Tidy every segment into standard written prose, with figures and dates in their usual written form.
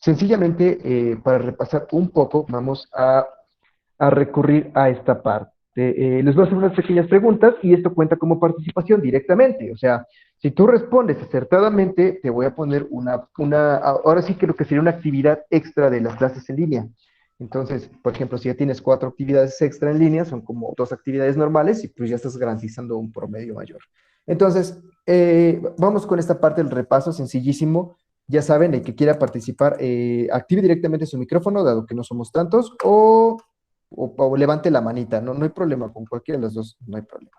Sencillamente, para repasar un poco, vamos a recurrir a esta parte. Les voy a hacer unas pequeñas preguntas y esto cuenta como participación directamente. O sea, si tú respondes acertadamente, te voy a poner ahora sí creo que sería una actividad extra de las clases en línea. Entonces, por ejemplo, si ya tienes 4 actividades extra en línea, son como 2 actividades normales y pues ya estás garantizando un promedio mayor. Entonces, vamos con esta parte del repaso sencillísimo. Ya saben, el que quiera participar, active directamente su micrófono, dado que no somos tantos, o levante la manita, no, no hay problema, con cualquiera de las dos, no hay problema.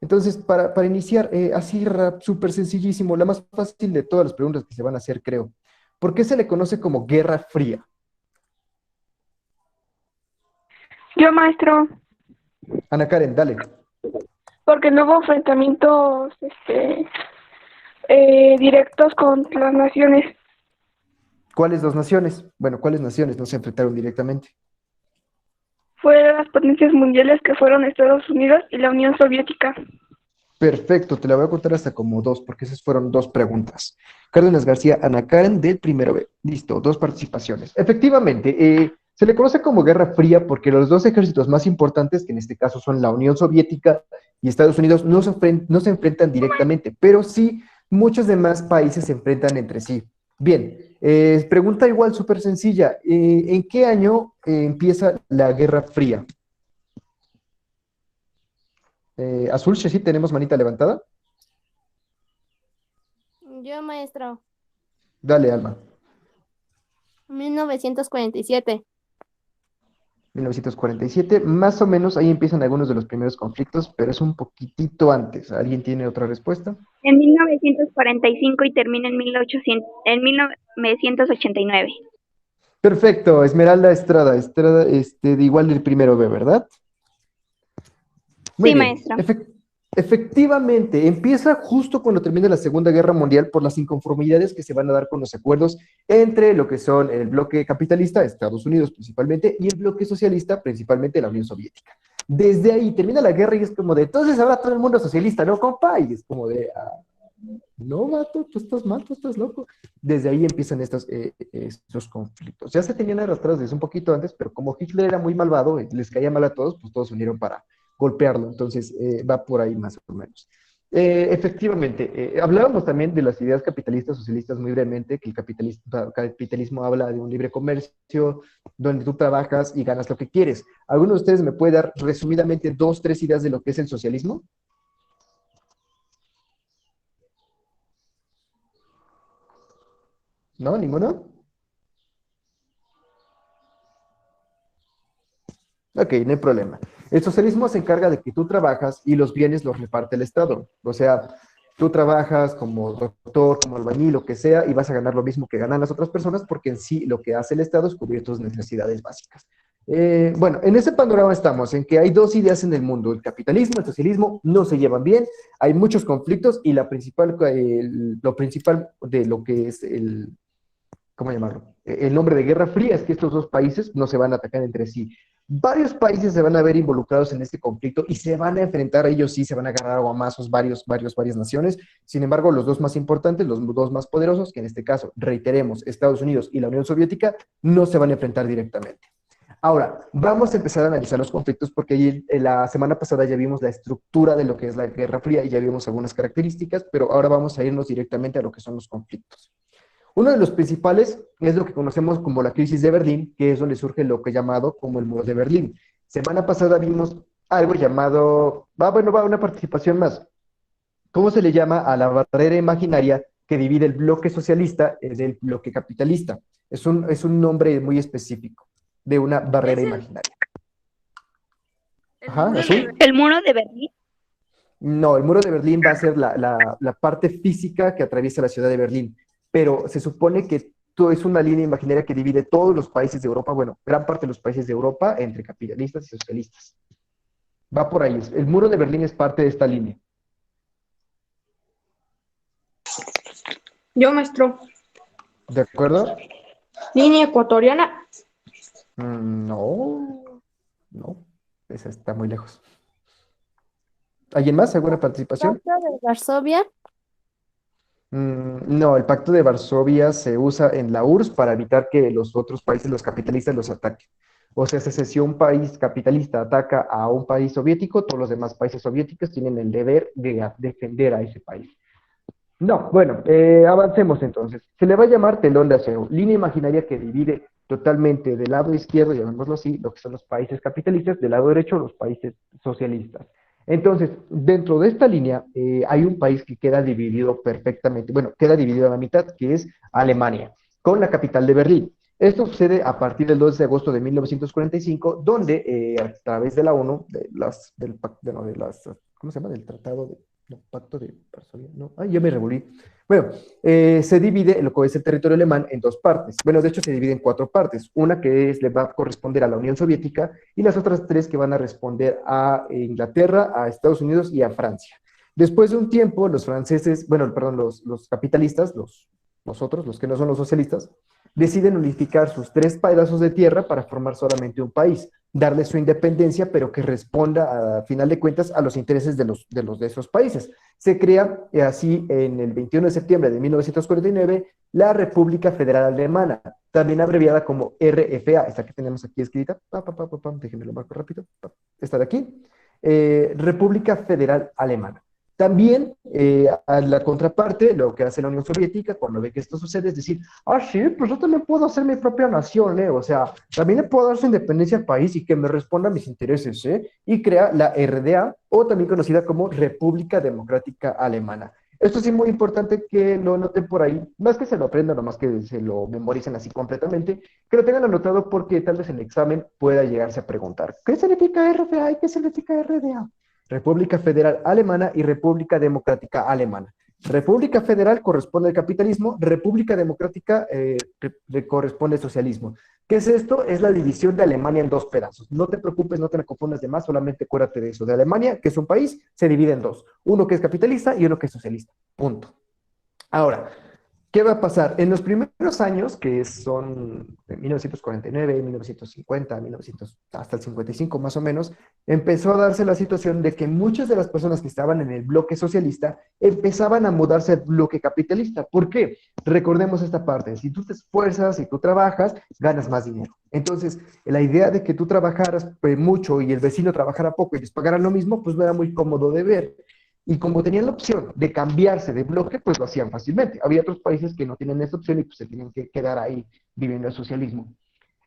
Entonces, para iniciar, así súper sencillísimo, la más fácil de todas las preguntas que se van a hacer, creo. ¿Por qué se le conoce como Guerra Fría? Yo, maestro, Ana Karen, dale. porque no hubo enfrentamientos directos con las naciones. ¿Cuáles dos naciones? Bueno, ¿cuáles naciones no se enfrentaron directamente? Fueron las potencias mundiales que fueron Estados Unidos y la Unión Soviética. Perfecto, te la voy a contar hasta como dos, porque esas fueron 2 preguntas. Cárdenas García, Ana Karen del primero B. Listo, 2 participaciones. Efectivamente, se le conoce como Guerra Fría porque los dos ejércitos más importantes, que en este caso son la Unión Soviética y Estados Unidos, no se enfrentan directamente, pero sí muchos demás países se enfrentan entre sí. Bien, pregunta igual súper sencilla. ¿En qué año empieza la Guerra Fría? Azul, sí, tenemos manita levantada. Yo, maestro, Dale, Alma. 1947. 1947, más o menos ahí empiezan algunos de los primeros conflictos, pero es un poquitito antes. ¿Alguien tiene otra respuesta? En 1945 y termina en 1989. Perfecto, Esmeralda Estrada, de igual del primero B, ¿verdad? Muy Sí, bien. maestro. Efectivamente, empieza justo cuando termina la Segunda Guerra Mundial por las inconformidades que se van a dar con los acuerdos entre lo que son el bloque capitalista, Estados Unidos principalmente, y el bloque socialista, principalmente la Unión Soviética. Desde ahí termina la guerra y es como de, entonces ahora todo el mundo es socialista, ¿no, compa? Y es como de, no, vato, tú estás mal, tú estás loco. Desde ahí empiezan estos conflictos. Ya se tenían arrastrados desde un poquito antes, pero como Hitler era muy malvado, les caía mal a todos, pues todos se unieron para golpearlo. Entonces, va por ahí más o menos. Efectivamente, hablábamos también de las ideas capitalistas, socialistas muy brevemente, que el capitalismo habla de un libre comercio, donde tú trabajas y ganas lo que quieres. ¿Alguno de ustedes me puede dar resumidamente 2, 3 ideas de lo que es el socialismo? ¿No? ¿Ninguno? Ok, no hay problema. El socialismo se encarga de que tú trabajas y los bienes los reparte el Estado. O sea, tú trabajas como doctor, como albañil, lo que sea, y vas a ganar lo mismo que ganan las otras personas porque en sí lo que hace el Estado es cubrir tus necesidades básicas. Bueno, en ese panorama estamos, en que hay 2 ideas en el mundo, el capitalismo, el socialismo, no se llevan bien, hay muchos conflictos y lo principal de lo que es ¿cómo llamarlo? El nombre de Guerra Fría es que estos dos países no se van a atacar entre sí. Varios países se van a ver involucrados en este conflicto y se van a enfrentar, ellos sí, se van a agarrar a guamazos varias naciones. Sin embargo, los dos más importantes, los dos más poderosos, que en este caso, reiteremos, Estados Unidos y la Unión Soviética, no se van a enfrentar directamente. Ahora, vamos a empezar a analizar los conflictos porque la semana pasada ya vimos la estructura de lo que es la Guerra Fría y ya vimos algunas características, pero ahora vamos a irnos directamente a lo que son los conflictos. Uno de los principales es lo que conocemos como la crisis de Berlín, que es donde surge lo que es llamado como el muro de Berlín. Semana pasada vimos algo llamado, va una participación más. ¿Cómo se le llama a la barrera imaginaria que divide el bloque socialista del bloque capitalista? Es un nombre muy específico de una barrera Es imaginaria. el Ajá, muro de azul. El Berlín. muro de Berlín. No, el muro de Berlín va a ser la parte física que atraviesa la ciudad de Berlín, pero se supone que todo es una línea imaginaria que divide todos los países de Europa, bueno, gran parte de los países de Europa entre capitalistas y socialistas. Va por ahí. El muro de Berlín es parte de esta línea. Yo, maestro. ¿De acuerdo? Línea ecuatoriana. No, no, esa está muy lejos. ¿Alguien más? ¿Alguna participación? Pacto de Varsovia. No, el Pacto de Varsovia se usa en la URSS para evitar que los otros países, los capitalistas, los ataquen. O sea, si un país capitalista ataca a un país soviético, todos los demás países soviéticos tienen el deber de defender a ese país. No, bueno, avancemos entonces. Se le va a llamar telón de acero, línea imaginaria que divide totalmente del lado izquierdo, llamémoslo así, lo que son los países capitalistas, del lado derecho los países socialistas. Entonces, dentro de esta línea hay un país que queda dividido perfectamente, bueno, queda dividido a la mitad, que es Alemania, con la capital de Berlín. Esto sucede a partir del 2 de agosto de 1945, donde a través de la ONU, ¿cómo se llama? Del Tratado de no, Pacto de Varsovia, no, ay, yo me revolví. Bueno, se divide lo que es el territorio alemán en dos partes. Bueno, de hecho se divide en cuatro partes. Una que le va a corresponder a la Unión Soviética y las otras tres que van a responder a Inglaterra, a Estados Unidos y a Francia. Después de un tiempo, los franceses, bueno, perdón, los capitalistas, los otros, los que no son los socialistas, deciden unificar sus tres pedazos de tierra para formar solamente un país, darle su independencia, pero que responda, a final de cuentas, a los intereses de esos países. Se crea así en el 21 de septiembre de 1949 la República Federal Alemana, también abreviada como RFA, esta que tenemos aquí escrita, déjenme lo marco rápido, esta de aquí, República Federal Alemana. También a la contraparte, lo que hace la Unión Soviética cuando ve que esto sucede es decir, sí, pues yo también puedo hacer mi propia nación, o sea, también le puedo dar su independencia al país y que me responda a mis intereses, y crea la RDA, o también conocida como República Democrática Alemana. Esto sí es muy importante que lo noten por ahí, más que se lo aprendan, no más que se lo memoricen así completamente, que lo tengan anotado porque tal vez en el examen pueda llegarse a preguntar, ¿qué significa RFA y qué significa RDA? República Federal Alemana y República Democrática Alemana. República Federal corresponde al capitalismo, República Democrática corresponde al socialismo. ¿Qué es esto? Es la división de Alemania en dos pedazos. No te preocupes, no te me confundas de más, solamente acuérdate de eso. De Alemania, que es un país, se divide en dos. Uno que es capitalista y uno que es socialista. Punto. Ahora, ¿qué va a pasar? En los primeros años, que son de 1949, 1950, 1900, hasta el 55 más o menos, empezó a darse la situación de que muchas de las personas que estaban en el bloque socialista empezaban a mudarse al bloque capitalista. ¿Por qué? Recordemos esta parte, si tú te esfuerzas y tú trabajas, ganas más dinero. Entonces, la idea de que tú trabajaras mucho y el vecino trabajara poco y les pagaran lo mismo, pues no era muy cómodo de ver. Y como tenían la opción de cambiarse de bloque, pues lo hacían fácilmente. Había otros países que no tienen esa opción y pues se tenían que quedar ahí viviendo el socialismo.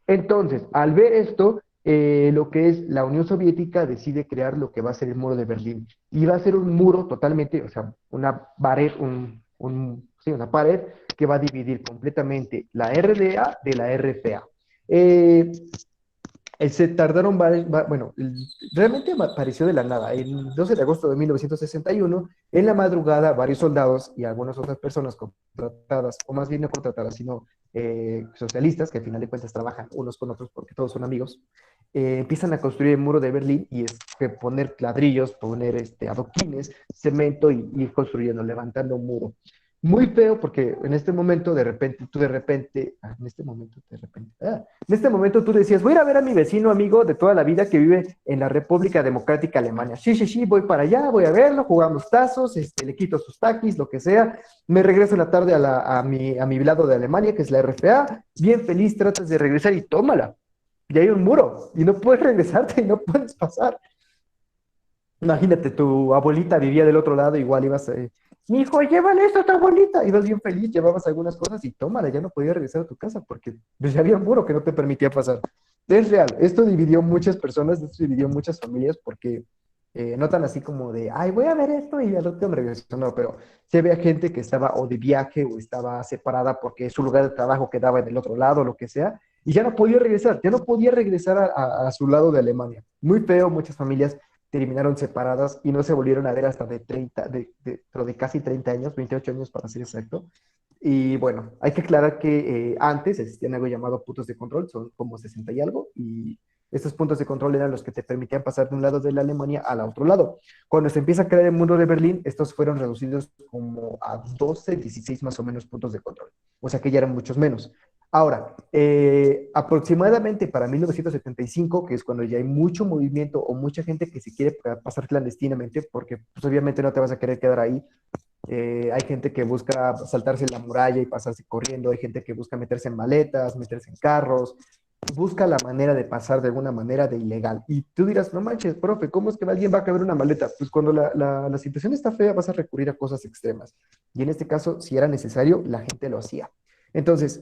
Entonces, al ver esto, lo que es la Unión Soviética decide crear lo que va a ser el muro de Berlín. Y va a ser un muro totalmente, o sea, una pared, sí, una pared que va a dividir completamente la RDA de la RFA. Se tardaron, bueno, realmente apareció de la nada. El 12 de agosto de 1961, en la madrugada, varios soldados y algunas otras personas contratadas, o más bien no contratadas, sino socialistas, que al final de cuentas trabajan unos con otros porque todos son amigos, empiezan a construir el muro de Berlín y es que poner ladrillos, poner adoquines, cemento y ir construyendo, levantando un muro. Muy feo porque en este momento en este momento tú decías, voy a ir a ver a mi vecino amigo de toda la vida que vive en la República Democrática Alemania. Sí, sí, sí, voy para allá, voy a verlo, jugamos tazos, le quito sus taquis, lo que sea. Me regreso en la tarde a mi lado de Alemania, que es la RFA. Bien feliz, tratas de regresar y tómala. Y hay un muro y no puedes regresarte y no puedes pasar. Imagínate, tu abuelita vivía del otro lado, igual ibas mi hijo, llévale esto a tu abuelita. Ibas bien feliz, llevabas algunas cosas y tómala, ya no podías regresar a tu casa porque pues, ya había un muro que no te permitía pasar. Es real, esto dividió muchas personas, esto dividió muchas familias porque no tan así como de, ay, voy a ver esto y al otro me regreso, no, pero se ve a gente que estaba o de viaje o estaba separada porque su lugar de trabajo quedaba en el otro lado, lo que sea, y ya no podía regresar, a su lado de Alemania. Muy feo, muchas familias terminaron separadas y no se volvieron a ver hasta pero de casi 30 años, 28 años para ser exacto. Y bueno, hay que aclarar que antes existían algo llamado puntos de control, son como 60 y algo, y estos puntos de control eran los que te permitían pasar de un lado de la Alemania al otro lado. Cuando se empieza a crear el muro de Berlín, estos fueron reducidos como a 12, 16 más o menos puntos de control. O sea que ya eran muchos menos. Ahora, aproximadamente para 1975, que es cuando ya hay mucho movimiento o mucha gente que se quiere pasar clandestinamente, porque pues, obviamente no te vas a querer quedar ahí hay gente que busca saltarse la muralla y pasarse corriendo, hay gente que busca meterse en maletas, meterse en carros, busca la manera de pasar de alguna manera de ilegal. Y tú dirás, no manches, profe, ¿cómo es que alguien va a caber una maleta? Pues cuando la situación está fea vas a recurrir a cosas extremas. Y en este caso, si era necesario, la gente lo hacía. Entonces,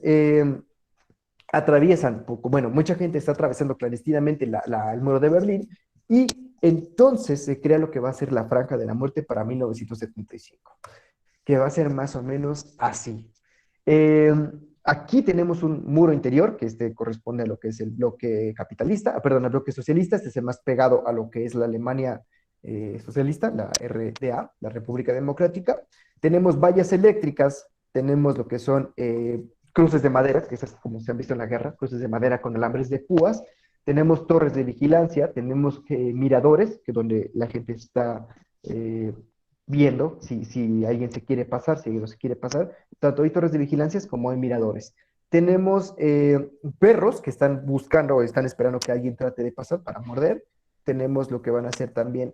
atraviesan, bueno, mucha gente está atravesando clandestinamente el muro de Berlín y entonces se crea lo que va a ser la Franja de la Muerte para 1975, que va a ser más o menos así. Eh, Aquí tenemos un muro interior, que este corresponde a lo que es el bloque capitalista, perdón, al bloque socialista, este es el más pegado a lo que es la Alemania socialista, la RDA, la República Democrática. Tenemos vallas eléctricas, tenemos lo que son cruces de madera, que es como se han visto en la guerra, cruces de madera con alambres de púas, tenemos torres de vigilancia, tenemos miradores, que donde la gente está eh, viendo si alguien se quiere pasar, si alguien no se quiere pasar, tanto hay torres de vigilancia como hay miradores. Tenemos perros que están buscando o están esperando que alguien trate de pasar para morder. Tenemos lo que van a ser también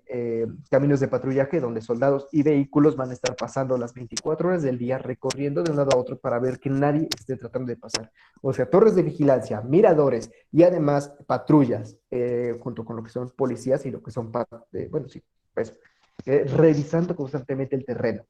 caminos de patrullaje donde soldados y vehículos van a estar pasando las 24 horas del día recorriendo de un lado a otro para ver que nadie esté tratando de pasar. O sea, torres de vigilancia, miradores y además patrullas junto con lo que son policías y lo que son, bueno, sí, pues revisando constantemente el terreno.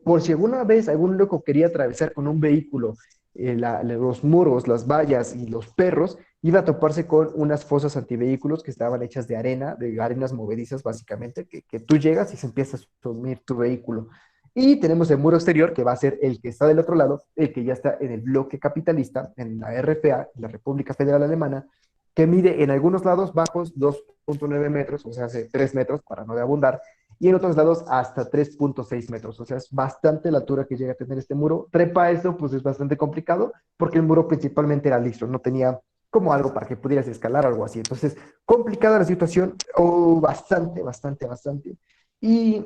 Por si alguna vez algún loco quería atravesar con un vehículo los muros, las vallas y los perros, iba a toparse con unas fosas antivehículos que estaban hechas de arena, de arenas movedizas básicamente, que tú llegas y se empieza a sumir tu vehículo. Y tenemos el muro exterior, que va a ser el que está del otro lado, el que ya está en el bloque capitalista, en la RFA, la República Federal Alemana, que mide en algunos lados bajos 2.9 metros, o sea, hace 3 metros para no de abundar, y en otros lados hasta 3.6 metros, o sea, es bastante la altura que llega a tener este muro. Trepa esto, pues es bastante complicado, porque el muro principalmente era liso, no tenía como algo para que pudieras escalar o algo así. Entonces, complicada la situación, o bastante, bastante, bastante. Y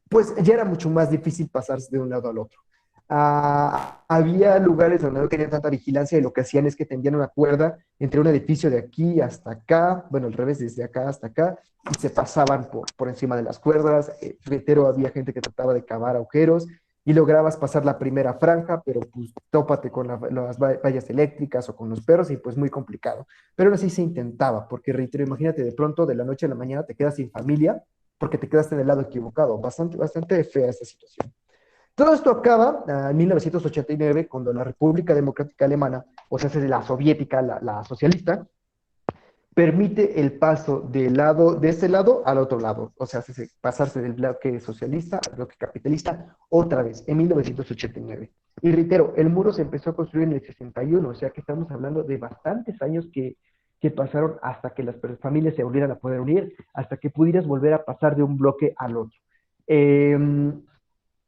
pues ya era mucho más difícil pasarse de un lado al otro. Había lugares donde no tenían tanta vigilancia y lo que hacían es que tendían una cuerda entre un edificio de aquí hasta acá, bueno, al revés, desde acá hasta acá, y se pasaban por encima de las cuerdas. Reitero, había gente que trataba de cavar agujeros y lograbas pasar la primera franja, pero pues tópate con las vallas eléctricas o con los perros y pues muy complicado. Pero aún así se intentaba, porque reitero, imagínate, de pronto de la noche a la mañana te quedas sin familia porque te quedaste en el lado equivocado. Bastante, bastante fea esta situación. Todo esto acaba en 1989, cuando la República Democrática Alemana, o sea, es la soviética, la socialista, permite el paso de este lado al otro lado, o sea, pasarse del bloque socialista al bloque capitalista otra vez, en 1989. Y reitero, el muro se empezó a construir en el 61, o sea que estamos hablando de bastantes años que pasaron hasta que las familias se volvieran a poder unir, hasta que pudieras volver a pasar de un bloque al otro. Eh,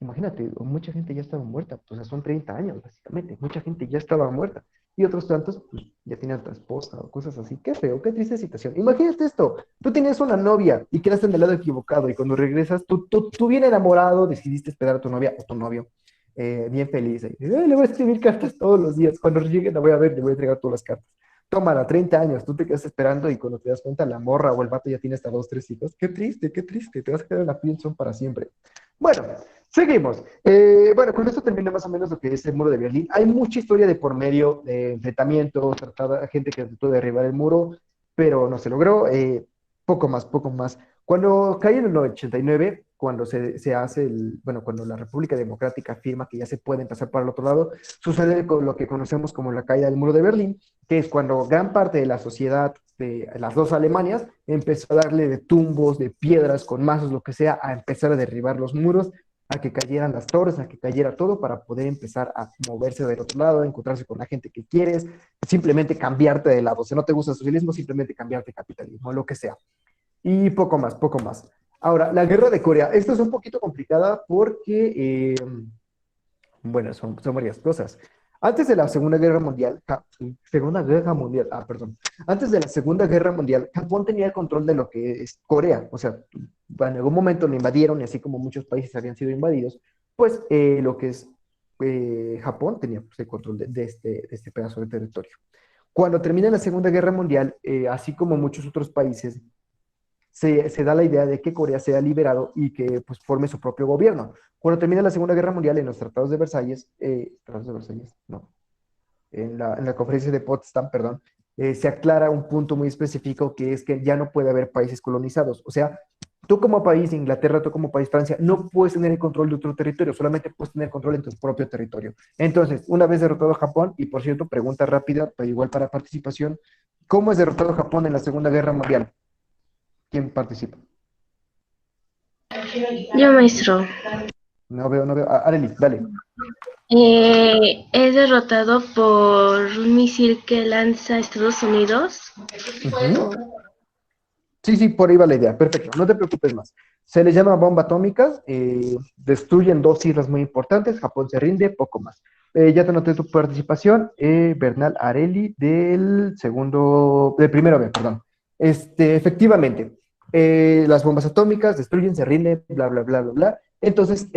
Imagínate, mucha gente ya estaba muerta, o sea, son 30 años, básicamente, mucha gente ya estaba muerta, y otros tantos, pues, ya tenían otra esposa o cosas así, qué feo, qué triste situación. Imagínate esto, tú tenías una novia y quedaste en el lado equivocado, y cuando regresas, tú bien enamorado, decidiste esperar a tu novia o tu novio, bien feliz, y, le voy a escribir cartas todos los días, cuando llegue la voy a ver, le voy a entregar todas las cartas. Tómala, 30 años, tú te quedas esperando y cuando te das cuenta la morra o el vato ya tiene hasta 2, 3 hijos. Qué triste, te vas a quedar en la friendzone para siempre. Bueno, seguimos. Bueno, con esto termina más o menos lo que es el muro de Berlín. Hay mucha historia de por medio de enfrentamientos, gente que trató de derribar el muro, pero no se logró. Poco más, poco más. Cuando cae en el 89, cuando se hace bueno, cuando la República Democrática afirma que ya se puede empezar para el otro lado, sucede con lo que conocemos como la caída del muro de Berlín, que es cuando gran parte de la sociedad de las dos Alemanias empezó a darle de tumbos, de piedras, con mazos, lo que sea, a empezar a derribar los muros, a que cayeran las torres, a que cayera todo para poder empezar a moverse del otro lado, a encontrarse con la gente que quieres, simplemente cambiarte de lado. Si no te gusta el socialismo, simplemente cambiarte al capitalismo, lo que sea. Y poco más, poco más. Ahora, la guerra de Corea. Esta es un poquito complicada porque, bueno, son varias cosas. Antes de la Segunda Guerra Mundial, perdón. Antes de la Segunda Guerra Mundial, Japón tenía el control de lo que es Corea. O sea, en algún momento lo invadieron y así como muchos países habían sido invadidos, pues lo que es Japón tenía pues, el control de este pedazo de territorio. Cuando termina la Segunda Guerra Mundial, así como muchos otros países, se da la idea de que Corea sea liberado y que pues forme su propio gobierno. Cuando termina la Segunda Guerra Mundial en los tratados de Versalles, no, en la conferencia de Potsdam, perdón, se aclara un punto muy específico que es que ya no puede haber países colonizados. O sea, tú como país, Inglaterra, tú como país, Francia, no puedes tener el control de otro territorio, solamente puedes tener control en tu propio territorio. Entonces, una vez derrotado Japón, y por cierto, pregunta rápida, pero igual para participación, ¿cómo es derrotado Japón en la Segunda Guerra Mundial? ¿Quién participa? Yo, maestro. No veo, no veo. Arely, dale. Es derrotado por un misil que lanza Estados Unidos. Sí, sí, por ahí va la idea. Perfecto, no te preocupes más. Se les llama bomba atómica, destruyen dos islas muy importantes, Japón se rinde, poco más. Ya te noté tu participación, Bernal Areli, del primero B, perdón. Efectivamente, las bombas atómicas destruyen, se rinden, bla, bla, bla, bla, bla. Entonces,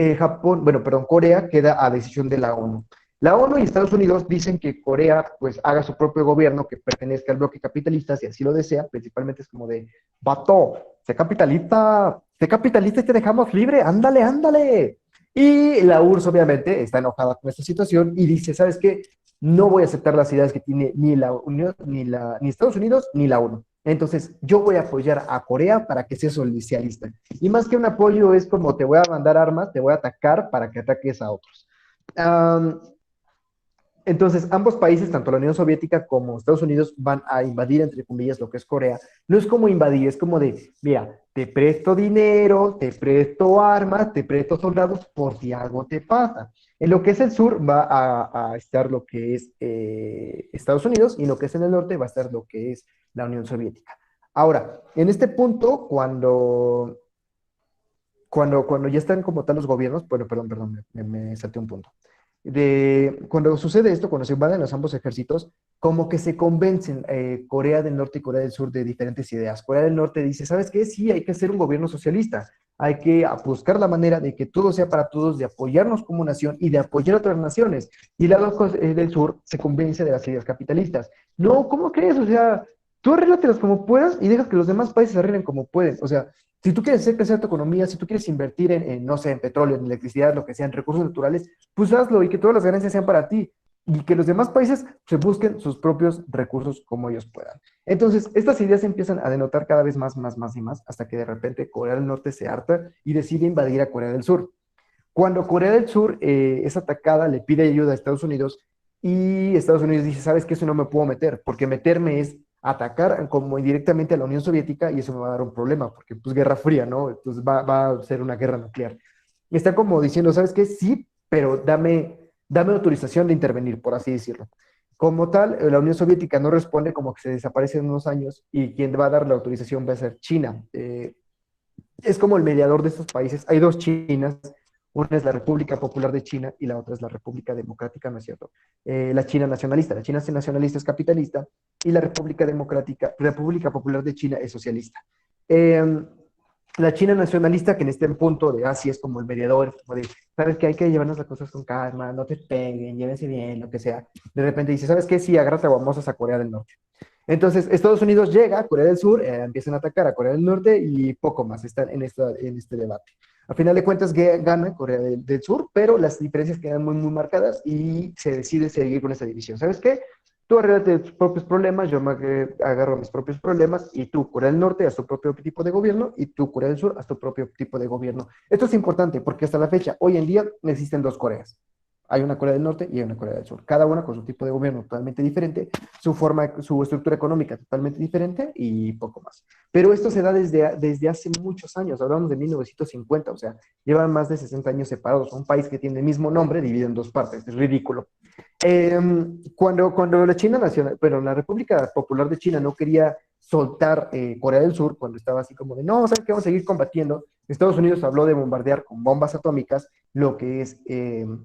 Corea queda a decisión de la ONU. La ONU y Estados Unidos dicen que Corea pues haga su propio gobierno que pertenezca al bloque capitalista, si así lo desea, principalmente es como de, vato, sé capitalista y te dejamos libre, ándale, ándale. Y la URSS obviamente está enojada con esta situación y dice, ¿sabes qué? No voy a aceptar las ideas que tiene ni la Unión, ni Estados Unidos, ni la ONU. Entonces, yo voy a apoyar a Corea para que sea socialista. Y más que un apoyo, es como te voy a mandar armas, te voy a atacar para que ataques a otros. Entonces, ambos países, tanto la Unión Soviética como Estados Unidos, van a invadir, entre comillas, lo que es Corea. No es como invadir, es como de, mira, te presto dinero, te presto armas, te presto soldados por si algo te pasa. En lo que es el sur va a estar lo que es Estados Unidos y en lo que es en el norte va a estar lo que es la Unión Soviética. Ahora, en este punto, cuando ya están como tal los gobiernos, bueno, perdón, me salté un punto cuando sucede esto, cuando se invaden los ambos ejércitos, como que se convencen Corea del Norte y Corea del Sur de diferentes ideas. Corea del Norte dice, ¿sabes qué? Sí, hay que hacer un gobierno socialista, hay que buscar la manera de que todo sea para todos, de apoyarnos como nación y de apoyar a otras naciones. Y el lado del sur se convence de las ideas capitalistas. No, ¿cómo crees? O sea, tú arréglatelas como puedas y dejas que los demás países se arreglen como pueden. O sea, si tú quieres hacer crecer tu economía, si tú quieres invertir no sé, en petróleo, en electricidad, lo que sea, en recursos naturales, pues hazlo y que todas las ganancias sean para ti y que los demás países se busquen sus propios recursos como ellos puedan. Entonces, estas ideas empiezan a denotar cada vez más y más, hasta que de repente Corea del Norte se harta y decide invadir a Corea del Sur. Cuando Corea del Sur es atacada, le pide ayuda a Estados Unidos y Estados Unidos dice, ¿sabes qué? Eso no me puedo meter, porque meterme es atacar como indirectamente a la Unión Soviética y eso me va a dar un problema, porque pues Guerra Fría, ¿no? Entonces va a ser una guerra nuclear. Y está como diciendo, ¿sabes qué? Sí, pero dame autorización de intervenir, por así decirlo. Como tal, la Unión Soviética no responde, como que se desaparece en unos años y quien va a dar la autorización va a ser China. Es como el mediador de estos países. Hay dos Chinas, una es la República Popular de China y la otra es la República Democrática, ¿no es cierto? La China nacionalista. La China nacionalista es capitalista y la República Popular de China es socialista. La China nacionalista, que en este punto de Asia es como el mediador, como de, sabes que hay que llevarnos las cosas con calma, no te peguen, llévense bien, lo que sea. De repente dice, ¿sabes qué? Sí, agárrate a guamosas a Corea del Norte. Entonces, Estados Unidos llega, Corea del Sur, empiezan a atacar a Corea del Norte y poco más están en este debate. A final de cuentas, gana Corea del Sur, pero las diferencias quedan muy, muy marcadas y se decide seguir con esta división. ¿Sabes qué? Tú arréglate tus propios problemas, yo me agarro mis propios problemas y tú, Corea del Norte, haz tu propio tipo de gobierno y tú, Corea del Sur, haz tu propio tipo de gobierno. Esto es importante porque hasta la fecha, hoy en día, existen dos Coreas. Hay una Corea del Norte y hay una Corea del Sur. Cada una con su tipo de gobierno totalmente diferente, su estructura económica totalmente diferente y poco más. Pero esto se da desde hace muchos años, hablamos de 1950, o sea, llevan más de 60 años separados. Un país que tiene el mismo nombre dividido en dos partes, es ridículo. Cuando la China nacional, pero la República Popular de China no quería soltar Corea del Sur, cuando estaba así como de, no, ¿saben qué? Vamos a seguir combatiendo. Estados Unidos habló de bombardear con bombas atómicas lo que es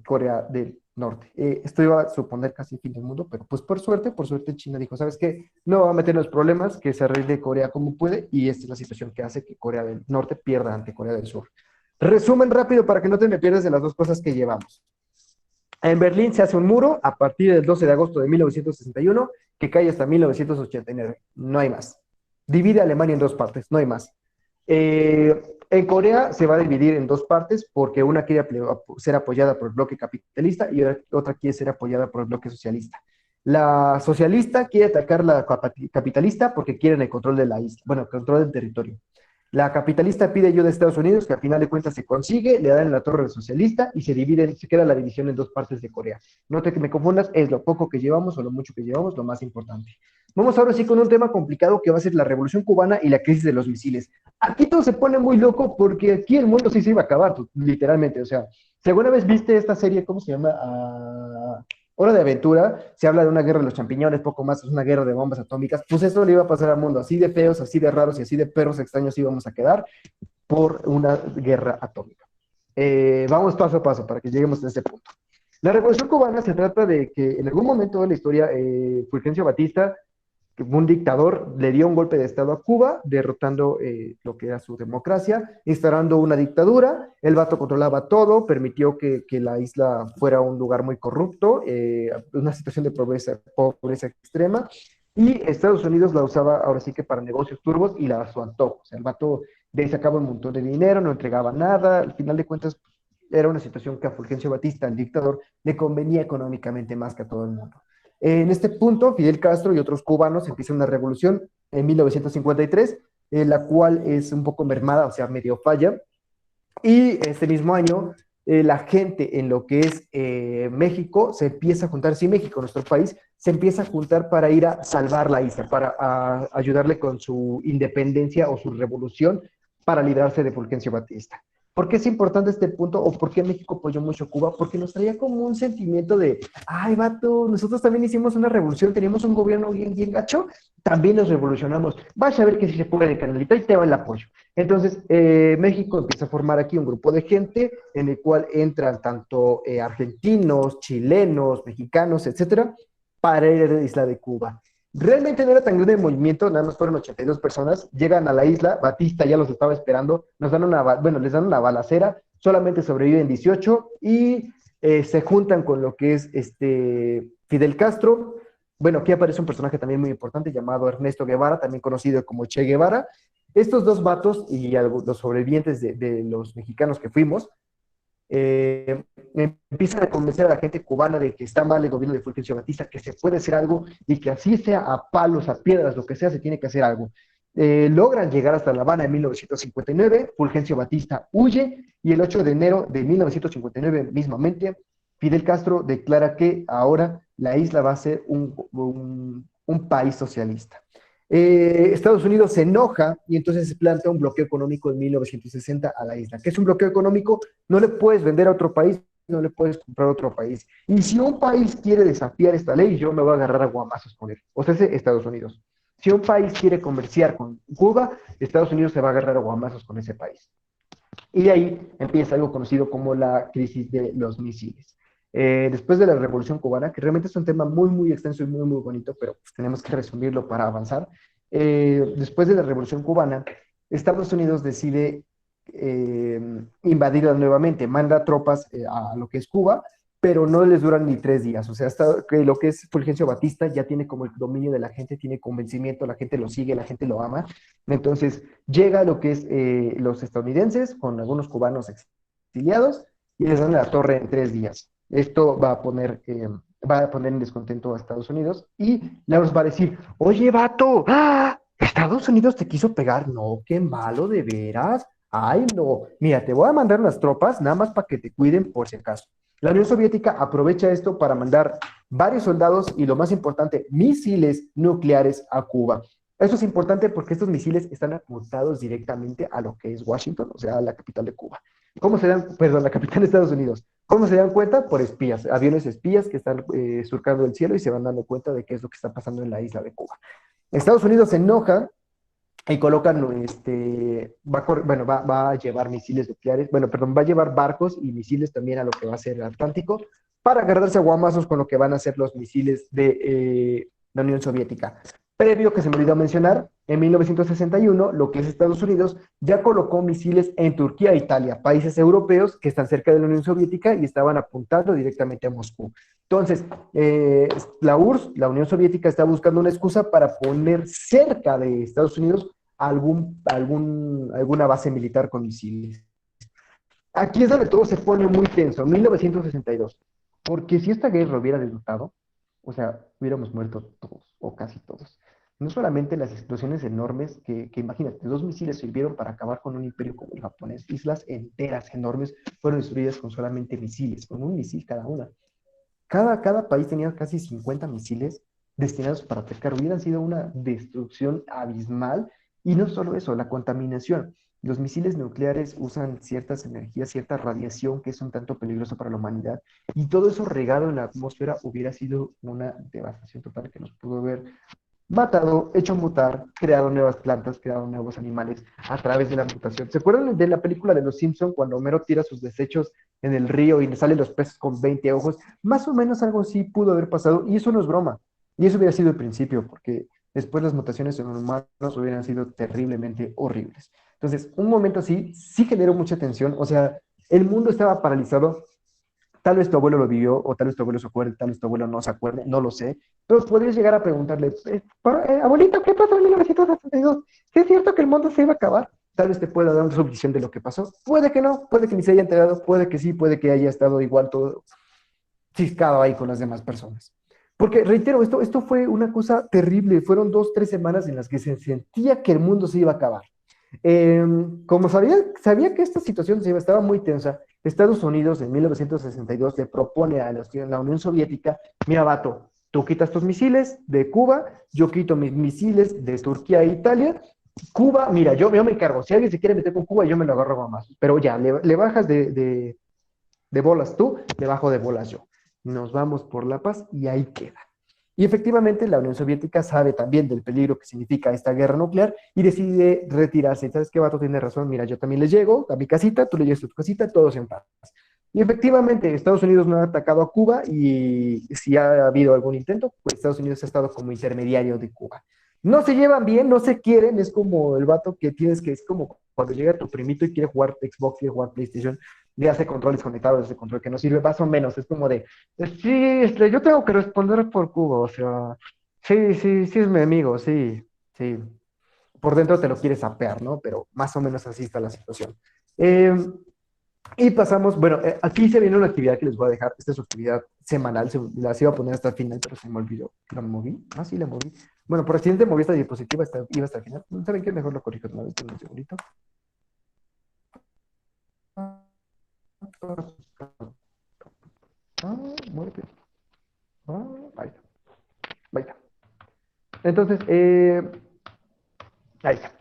Corea del Norte. Esto iba a suponer casi fin del mundo, pero pues por suerte China dijo, ¿sabes qué? No va a meter los problemas, que se arregle Corea como puede, y esta es la situación que hace que Corea del Norte pierda ante Corea del Sur. Resumen rápido para que no te me pierdas de las dos cosas que llevamos. En Berlín se hace un muro a partir del 12 de agosto de 1961 que cae hasta 1989. No hay más. Divide a Alemania en dos partes, no hay más. En Corea se va a dividir en dos partes porque una quiere ser apoyada por el bloque capitalista y otra quiere ser apoyada por el bloque socialista. La socialista quiere atacar la capitalista porque quieren el control de la isla, bueno, el control del territorio. La capitalista pide ayuda de Estados Unidos, que al final de cuentas se consigue, le dan en la torre al socialista y se queda la división en dos partes de Corea. No te que me confundas, es lo poco que llevamos o lo mucho que llevamos, lo más importante. Vamos ahora sí con un tema complicado que va a ser la Revolución Cubana y la crisis de los misiles. Aquí todo se pone muy loco porque aquí el mundo sí se iba a acabar, literalmente. O sea, si alguna vez viste esta serie, ¿cómo se llama? Hora de Aventura, se habla de una guerra de los champiñones, poco más, es una guerra de bombas atómicas. Pues eso le iba a pasar al mundo, así de feos, así de raros y así de perros extraños íbamos a quedar por una guerra atómica. Vamos paso a paso para que lleguemos a ese punto. La Revolución Cubana se trata de que en algún momento de la historia, Fulgencio Batista, un dictador, le dio un golpe de estado a Cuba, derrotando lo que era su democracia, instaurando una dictadura. El vato controlaba todo, permitió que la isla fuera un lugar muy corrupto, una situación de pobreza extrema, y Estados Unidos la usaba ahora sí que para negocios turbos y a su antojo. O sea, el vato de ahí sacaba un montón de dinero, no entregaba nada, al final de cuentas era una situación que a Fulgencio Batista, el dictador, le convenía económicamente más que a todo el mundo. En este punto, Fidel Castro y otros cubanos empiezan una revolución en 1953, la cual es un poco mermada, o sea, medio falla. Y este mismo año, la gente en lo que es México se empieza a juntar, sí, México, nuestro país, se empieza a juntar para ir a salvar la isla, para ayudarle con su independencia o su revolución para librarse de Fulgencio Batista. ¿Por qué es importante este punto o por qué México apoyó mucho a Cuba? Porque nos traía como un sentimiento de, ay, vato, nosotros también hicimos una revolución, teníamos un gobierno bien gacho, también nos revolucionamos. Vas a ver que si se pone de canalita y te va el apoyo. Entonces, México empieza a formar aquí un grupo de gente en el cual entran tanto argentinos, chilenos, mexicanos, etcétera, para ir a la isla de Cuba. Realmente no era tan grande el movimiento, nada más fueron 82 personas, llegan a la isla, Batista ya los estaba esperando, les dan una balacera, solamente sobreviven 18 y se juntan con lo que es Fidel Castro. Bueno, aquí aparece un personaje también muy importante llamado Ernesto Guevara, también conocido como Che Guevara. Estos dos vatos y los sobrevivientes de los mexicanos que fuimos, empiezan a convencer a la gente cubana de que está mal el gobierno de Fulgencio Batista, que se puede hacer algo y que así sea a palos, a piedras, lo que sea, se tiene que hacer algo. Logran llegar hasta La Habana en 1959, Fulgencio Batista huye y el 8 de enero de 1959 mismamente, Fidel Castro declara que ahora la isla va a ser un país socialista. Estados Unidos se enoja y entonces se plantea un bloqueo económico en 1960 a la isla. ¿Qué es un bloqueo económico? No le puedes vender a otro país, no le puedes comprar a otro país. Y si un país quiere desafiar esta ley, yo me voy a agarrar a guamazos con él. O sea, es Estados Unidos. Si un país quiere comerciar con Cuba, Estados Unidos se va a agarrar a guamazos con ese país. Y de ahí empieza algo conocido como la crisis de los misiles. Después de la Revolución Cubana, que realmente es un tema muy extenso y muy bonito, pero pues tenemos que resumirlo para avanzar. Después de la Revolución Cubana, Estados Unidos decide invadirla nuevamente, manda tropas a lo que es Cuba, pero no les duran ni 3 días. O sea, hasta que lo que es Fulgencio Batista ya tiene como el dominio de la gente, tiene convencimiento, la gente lo sigue, la gente lo ama. Entonces, llega lo que es los estadounidenses con algunos cubanos exiliados y les dan la torre en 3 días. Esto va a poner en descontento a Estados Unidos y les va a decir, oye, vato, ¿Estados Unidos te quiso pegar? No, qué malo, de veras. Ay, no, mira, te voy a mandar unas tropas nada más para que te cuiden por si acaso. La Unión Soviética aprovecha esto para mandar varios soldados y, lo más importante, misiles nucleares a Cuba. Esto es importante porque estos misiles están apuntados directamente a lo que es Washington, o sea, a la capital de Cuba. La capital de Estados Unidos. ¿Cómo se dan cuenta? Por espías, aviones espías que están surcando el cielo y se van dando cuenta de qué es lo que está pasando en la isla de Cuba. Estados Unidos se enoja y colocan, va a llevar misiles nucleares, va a llevar barcos y misiles también a lo que va a ser el Atlántico para agarrarse a guamazos con lo que van a ser los misiles de la Unión Soviética. Previo, que se me olvidó mencionar, en 1961, lo que es Estados Unidos ya colocó misiles en Turquía e Italia, países europeos que están cerca de la Unión Soviética y estaban apuntando directamente a Moscú. Entonces, la URSS, la Unión Soviética, está buscando una excusa para poner cerca de Estados Unidos alguna base militar con misiles. Aquí es donde todo se pone muy tenso, 1962, porque si esta guerra hubiera derrotado, o sea, hubiéramos muerto todos, o casi todos. No solamente las explosiones enormes que imagínate, 2 misiles sirvieron para acabar con un imperio como el japonés. Islas enteras enormes fueron destruidas con solamente misiles, con un misil cada una. Cada país tenía casi 50 misiles destinados para atacar. Hubieran sido una destrucción abismal. Y no solo eso, la contaminación. Los misiles nucleares usan ciertas energías, cierta radiación que es un tanto peligrosa para la humanidad. Y todo eso regado en la atmósfera hubiera sido una devastación total que nos pudo haber matado, hecho mutar, creado nuevas plantas, creado nuevos animales a través de la mutación. ¿Se acuerdan de la película de Los Simpson cuando Homero tira sus desechos en el río y le salen los peces con 20 ojos? Más o menos algo así pudo haber pasado y eso no es broma. Y eso hubiera sido el principio, porque después las mutaciones en humanos hubieran sido terriblemente horribles. Entonces, un momento así sí generó mucha tensión, o sea, el mundo estaba paralizado. Tal vez tu abuelo lo vivió, o tal vez tu abuelo se acuerde, tal vez tu abuelo no se acuerde, no lo sé. Pero podrías llegar a preguntarle, abuelito, ¿qué pasó en 1962? ¿Sí es cierto que el mundo se iba a acabar? Tal vez te pueda dar una subvisión de lo que pasó. Puede que no, puede que ni se haya enterado, puede que sí, puede que haya estado igual todo ciscado ahí con las demás personas. Porque, reitero, esto fue una cosa terrible. Fueron 2, 3 semanas en las que se sentía que el mundo se iba a acabar. Como sabía que esta situación estaba muy tensa, Estados Unidos en 1962 le propone a la Unión Soviética, mira, vato, tú quitas tus misiles de Cuba, yo quito mis misiles de Turquía e Italia. Cuba, mira, yo me encargo. Si alguien se quiere meter con Cuba, yo me lo agarro a más. Pero ya, le bajas de bolas tú, le bajo de bolas yo. Nos vamos por la paz y ahí queda. Y efectivamente la Unión Soviética sabe también del peligro que significa esta guerra nuclear y decide retirarse. ¿Sabes qué, vato? Tiene razón, mira, yo también les llego a mi casita, tú le llegas a tu casita, todos en paz. Y efectivamente Estados Unidos no ha atacado a Cuba y si ha habido algún intento, pues Estados Unidos ha estado como intermediario de Cuba. No se llevan bien, no se quieren, es como el vato que tienes que, es como cuando llega tu primito y quiere jugar Xbox, quiere jugar PlayStation, le hace controles conectados, ese control que no sirve, más o menos, es como de, sí, yo tengo que responder por Cuba, o sea, sí, es mi amigo, sí. Por dentro te lo quieres sapear, ¿no? Pero más o menos así está la situación. Y pasamos, bueno, aquí se viene una actividad que les voy a dejar, esta es su actividad semanal, las iba a poner hasta el final, pero se me olvidó, ¿la moví? Ah, sí, la moví. Bueno, por accidente moví esta diapositiva, iba hasta el final, ¿saben qué? Mejor lo corrijo una vez, un segundito. Muerte. Ahí está. Ahí está. Entonces, ahí está.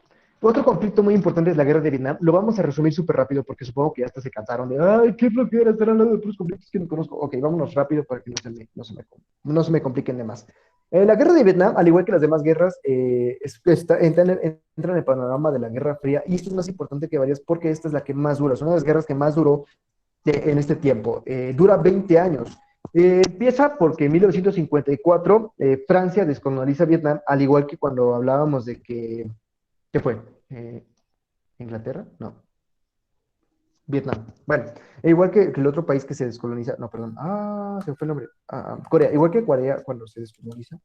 Otro conflicto muy importante es la guerra de Vietnam. Lo vamos a resumir súper rápido porque supongo que ya hasta se cansaron de, ay, qué flojera, estar hablando de otros conflictos que no conozco. Ok, vámonos rápido para que no se me compliquen de más. La guerra de Vietnam, al igual que las demás guerras, entran en el panorama de la Guerra Fría y esto es más importante que varias porque esta es la que más dura. Es una de las guerras que más duró en este tiempo. Dura 20 años. Empieza porque en 1954 Francia descoloniza Vietnam, al igual que cuando hablábamos de que, ¿qué fue? ¿Inglaterra? No. Vietnam. Bueno, igual que el otro país que se descoloniza, no, perdón, se me fue el nombre. Corea, igual que Corea cuando se descoloniza.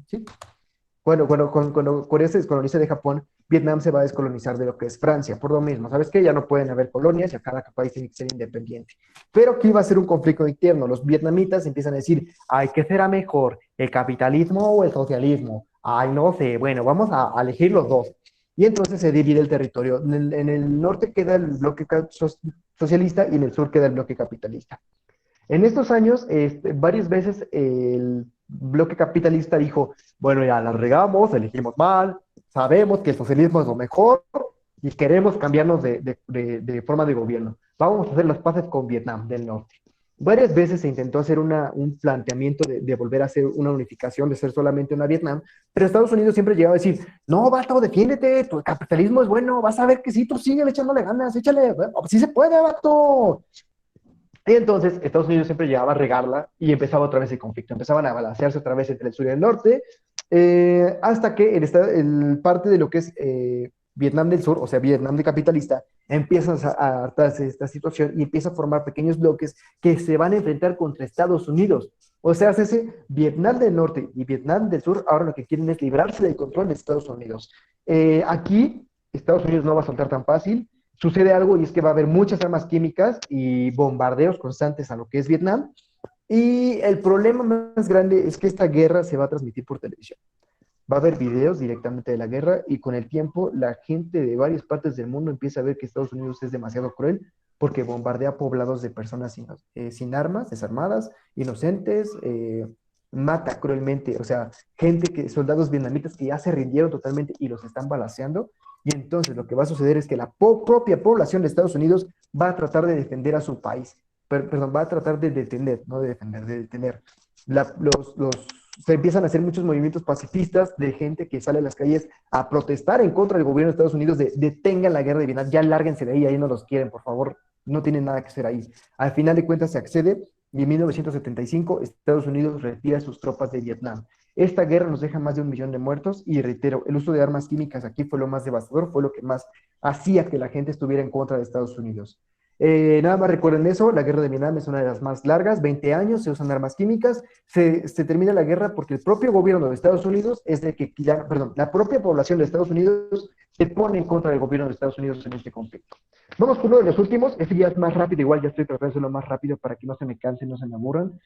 Sí. Bueno, cuando Corea se descoloniza de Japón, Vietnam se va a descolonizar de lo que es Francia, por lo mismo. ¿Sabes qué? Ya no pueden haber colonias, ya cada país tiene que ser independiente. Pero aquí va a ser un conflicto interno. Los vietnamitas empiezan a decir, ay, ¿qué será mejor? ¿El capitalismo o el socialismo? Ay, no sé, bueno, vamos a elegir los dos. Y entonces se divide el territorio. En el norte queda el bloque socialista y en el sur queda el bloque capitalista. En estos años, varias veces el bloque capitalista dijo, bueno, ya la regamos, elegimos mal, sabemos que el socialismo es lo mejor y queremos cambiarnos de forma de gobierno. Vamos a hacer las paces con Vietnam del Norte. Varias veces se intentó hacer un planteamiento de volver a hacer una unificación, de ser solamente una Vietnam, pero Estados Unidos siempre llegaba a decir, no, vato, defiéndete, tu capitalismo es bueno, vas a ver que sí, tú sigue echándole ganas, échale, sí se puede, vato. Y entonces Estados Unidos siempre llegaba a regarla y empezaba otra vez el conflicto. Empezaban a balancearse otra vez entre el sur y el norte, hasta que parte de lo que es Vietnam del Sur, o sea, Vietnam de capitalista, empieza a hartarse de esta situación y empieza a formar pequeños bloques que se van a enfrentar contra Estados Unidos. O sea, ese Vietnam del Norte y Vietnam del Sur ahora lo que quieren es librarse del control de Estados Unidos. Aquí, Estados Unidos no va a soltar tan fácil. Sucede algo y es que va a haber muchas armas químicas y bombardeos constantes a lo que es Vietnam. Y el problema más grande es que esta guerra se va a transmitir por televisión. Va a haber videos directamente de la guerra y con el tiempo la gente de varias partes del mundo empieza a ver que Estados Unidos es demasiado cruel porque bombardea poblados de personas sin armas, desarmadas, inocentes, mata cruelmente, o sea, soldados vietnamitas que ya se rindieron totalmente y los están balaceando. Y entonces lo que va a suceder es que la propia población de Estados Unidos va a tratar de defender a su país. Perdón, va a tratar de detener, no de defender, de detener. Se empiezan a hacer muchos movimientos pacifistas de gente que sale a las calles a protestar en contra del gobierno de Estados Unidos de detengan la guerra de Vietnam, ya lárguense de ahí no los quieren, por favor, no tienen nada que hacer ahí. Al final de cuentas se accede y en 1975 Estados Unidos retira sus tropas de Vietnam. Esta guerra nos deja más de 1 millón de muertos y reitero, el uso de armas químicas aquí fue lo más devastador, fue lo que más hacía que la gente estuviera en contra de Estados Unidos. Nada más recuerden eso, la guerra de Vietnam es una de las más largas, 20 años, se usan armas químicas, se termina la guerra porque el propio gobierno de Estados Unidos la propia población de Estados Unidos se pone en contra del gobierno de Estados Unidos en este conflicto. Vamos con uno de los últimos, este ya es más rápido, igual ya estoy tratando de hacerlo más rápido para que no se me cansen, no se me aburran.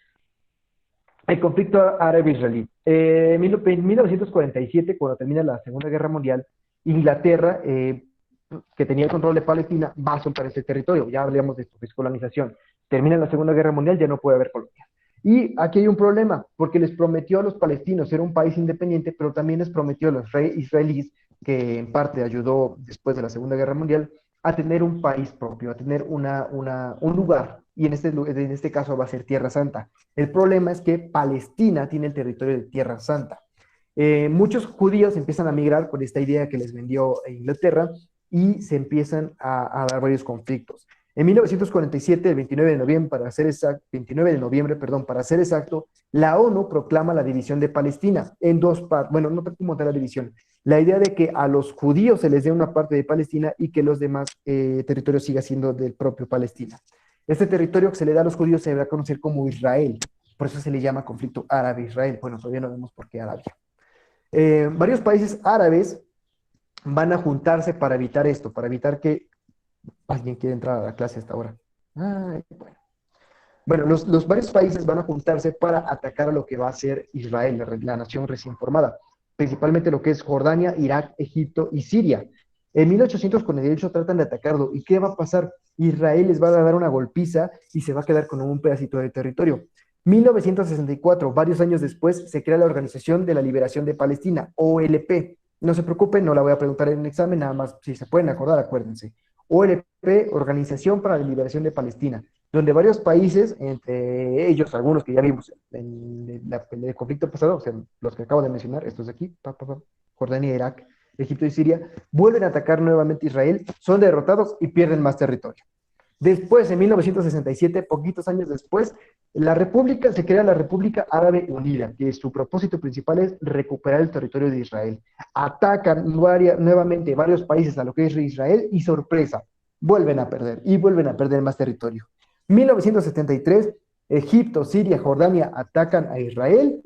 El conflicto árabe-israelí. En 1947, cuando termina la Segunda Guerra Mundial, Inglaterra, que tenía el control de Palestina, va a soltar ese territorio. Ya hablamos de esto, descolonización. Termina la Segunda Guerra Mundial, ya no puede haber colonias. Y aquí hay un problema, porque les prometió a los palestinos ser un país independiente, pero también les prometió a los israelíes, que en parte ayudó después de la Segunda Guerra Mundial, a tener un país propio, a tener un lugar, y en este caso va a ser Tierra Santa. El problema es que Palestina tiene el territorio de Tierra Santa. Muchos judíos empiezan a migrar con esta idea que les vendió Inglaterra y se empiezan a dar varios conflictos. En 1947, el 29 de noviembre, para ser exacto, la ONU proclama la división de Palestina en dos partes. Bueno, no como tal la división. La idea de que a los judíos se les dé una parte de Palestina y que los demás territorios siga siendo del propio Palestina. Este territorio que se le da a los judíos se va a conocer como Israel. Por eso se le llama conflicto árabe-Israel. Bueno, todavía no vemos por qué Arabia. Varios países árabes van a juntarse para evitar esto, para evitar que alguien quiere entrar a la clase hasta ahora. Bueno, los varios países van a juntarse para atacar a lo que va a ser Israel, la nación recién formada, principalmente lo que es Jordania, Irak, Egipto y Siria. En 1848 tratan de atacarlo. ¿Y qué va a pasar? Israel les va a dar una golpiza y se va a quedar con un pedacito de territorio. 1964, varios años después, se crea la Organización de la Liberación de Palestina, OLP. No se preocupen, no la voy a preguntar en el examen, nada más si se pueden acordar, acuérdense. OLP, Organización para la Liberación de Palestina, donde varios países, entre ellos algunos que ya vimos en el conflicto pasado, o sea, los que acabo de mencionar, estos de aquí, Jordania, Irak, Egipto y Siria, vuelven a atacar nuevamente Israel, son derrotados y pierden más territorio. Después, en 1967, poquitos años después, se crea la República Árabe Unida, que su propósito principal es recuperar el territorio de Israel. Atacan nuevamente varios países a lo que es Israel y sorpresa, vuelven a perder más territorio. 1973, Egipto, Siria, Jordania atacan a Israel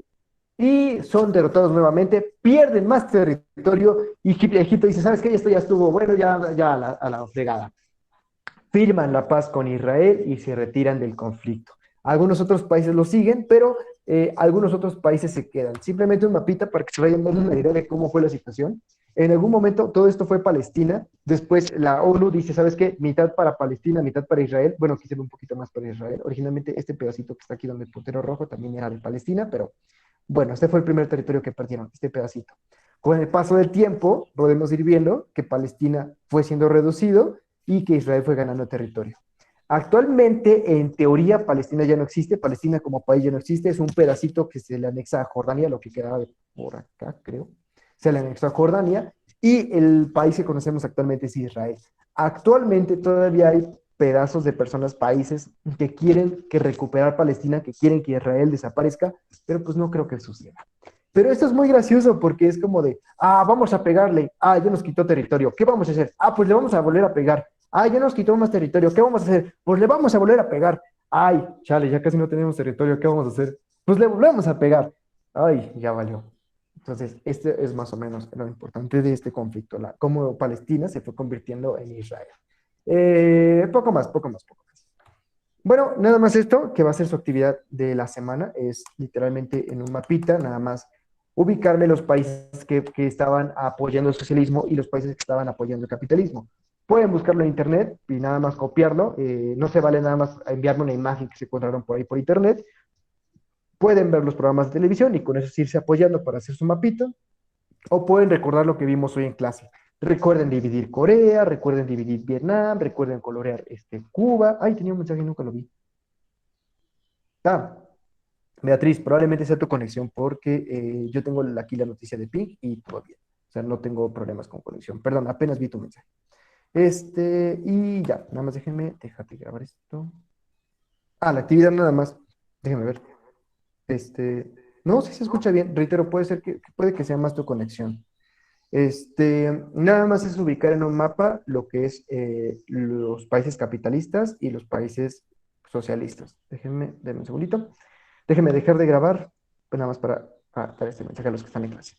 y son derrotados nuevamente, pierden más territorio y Egipto dice, ¿sabes qué? Esto ya estuvo, bueno, ya a la fregada. Firman la paz con Israel y se retiran del conflicto. Algunos otros países lo siguen, pero algunos otros países se quedan. Simplemente un mapita para que se vayan dando una idea de cómo fue la situación. En algún momento todo esto fue Palestina, después la ONU dice, ¿sabes qué? Mitad para Palestina, mitad para Israel. Bueno, aquí se ve un poquito más para Israel. Originalmente este pedacito que está aquí donde el puntero rojo también era de Palestina, pero bueno, este fue el primer territorio que perdieron, este pedacito. Con el paso del tiempo podemos ir viendo que Palestina fue siendo reducido y que Israel fue ganando territorio. Actualmente, en teoría, Palestina ya no existe, Palestina como país ya no existe, es un pedacito que se le anexa a Jordania, lo que quedaba por acá, creo, se le anexó a Jordania, y el país que conocemos actualmente es Israel. Actualmente todavía hay pedazos de personas, países, que quieren recuperar Palestina, que quieren que Israel desaparezca, pero pues no creo que suceda. Pero esto es muy gracioso porque es como de, vamos a pegarle, ya nos quitó territorio, ¿qué vamos a hacer? Pues le vamos a volver a pegar, ya nos quitó más territorio, ¿qué vamos a hacer? Pues le vamos a volver a pegar, chale, ya casi no tenemos territorio, ¿qué vamos a hacer? Pues le volvemos a pegar, ya valió. Entonces, este es más o menos lo importante de este conflicto, cómo Palestina se fue convirtiendo en Israel. Poco más. Bueno, nada más esto, que va a ser su actividad de la semana, es literalmente en un mapita, nada más ubicarme los países que estaban apoyando el socialismo y los países que estaban apoyando el capitalismo. Pueden buscarlo en internet y nada más copiarlo, no se vale nada más enviarme una imagen que se encontraron por ahí por internet, pueden ver los programas de televisión y con eso irse apoyando para hacer su mapita, o pueden recordar lo que vimos hoy en clase. Recuerden dividir Corea, recuerden dividir Vietnam, recuerden colorear Cuba. Tenía un mensaje y nunca lo vi. Beatriz, probablemente sea tu conexión porque yo tengo aquí la noticia de Pink y todo bien. O sea, no tengo problemas con conexión. Perdón, apenas vi tu mensaje. Y ya, nada más déjate grabar esto. La actividad nada más. Déjame ver. No sé si se escucha bien. Reitero, puede que sea más tu conexión. Nada más es ubicar en un mapa lo que es los países capitalistas y los países socialistas. Denme un segundito. Déjenme dejar de grabar, pues nada más para dar este mensaje a los que están en clase.